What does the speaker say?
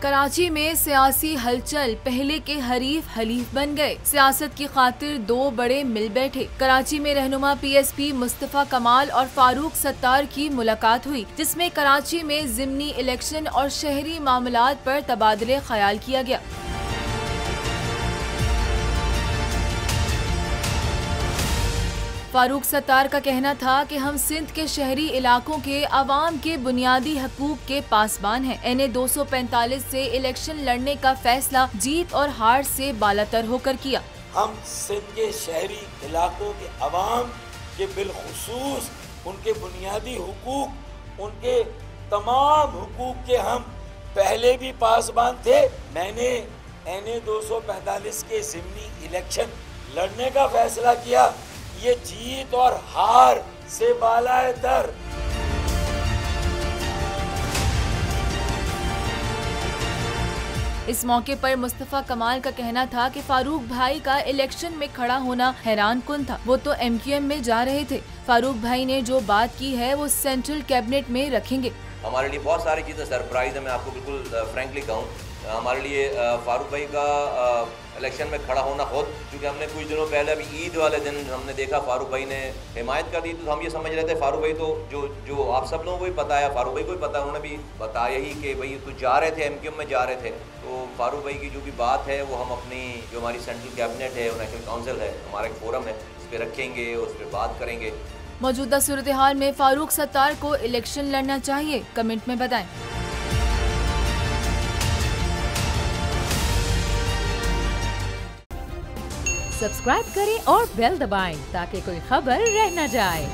कराची में सियासी हलचल, पहले के हरीफ हलीफ बन गए। सियासत की खातिर दो बड़े मिल बैठे। कराची में रहनुमा PSP मुस्तफा कमाल और फारूक सत्तार की मुलाकात हुई, जिसमें कराची में ज़िमनी इलेक्शन और शहरी मामलात पर तबादले ख्याल किया गया। फारूक सत्तार का कहना था कि हम सिंध के शहरी इलाकों के अवाम के बुनियादी हकूक के पासबान हैं। NA 245 से इलेक्शन लड़ने का फैसला जीत और हार से बालातर होकर किया। हम सिंध के शहरी इलाकों के अवाम के बिलखुसूस उनके बुनियादी हुकूक, उनके तमाम हुकूक के हम पहले भी पासबान थे। मैंने NA 245 के ज़िमनी इलेक्शन लड़ने का फैसला किया। ये जीत और हार से बालाए तर। इस मौके पर मुस्तफा कमाल का कहना था कि फारूक भाई का इलेक्शन में खड़ा होना हैरान कुन था। वो तो MQM में जा रहे थे। फारूक भाई ने जो बात की है वो सेंट्रल कैबिनेट में रखेंगे। हमारे लिए बहुत सारी चीज़ें सरप्राइज है। मैं आपको बिल्कुल फ्रैंकली कहूँ, हमारे लिए फारूक भाई का इलेक्शन में खड़ा होना खुद, क्योंकि हमने कुछ दिनों पहले अभी ईद वाले दिन हमने देखा फारूक भाई ने हिमायत कर दी, तो हम ये समझ रहे थे फारूक भाई तो जो आप सब लोगों को भी पता है, फारूक भाई को भी पता है, उन्होंने भी बताया ही कि भाई तो जा रहे थे MQM में जा रहे थे। तो फारूक भाई की जो भी बात है वो हम अपनी जो हमारी सेंट्रल कैबिनेट है और नेशनल काउंसिल है, हमारा एक फोरम है, उस पर रखेंगे, उस पर बात करेंगे। मौजूदा सूरत हाल में फारूक सत्तार को इलेक्शन लड़ना चाहिए? कमेंट में बताएं। सब्सक्राइब करें और बेल दबाएं ताकि कोई खबर रह न जाए।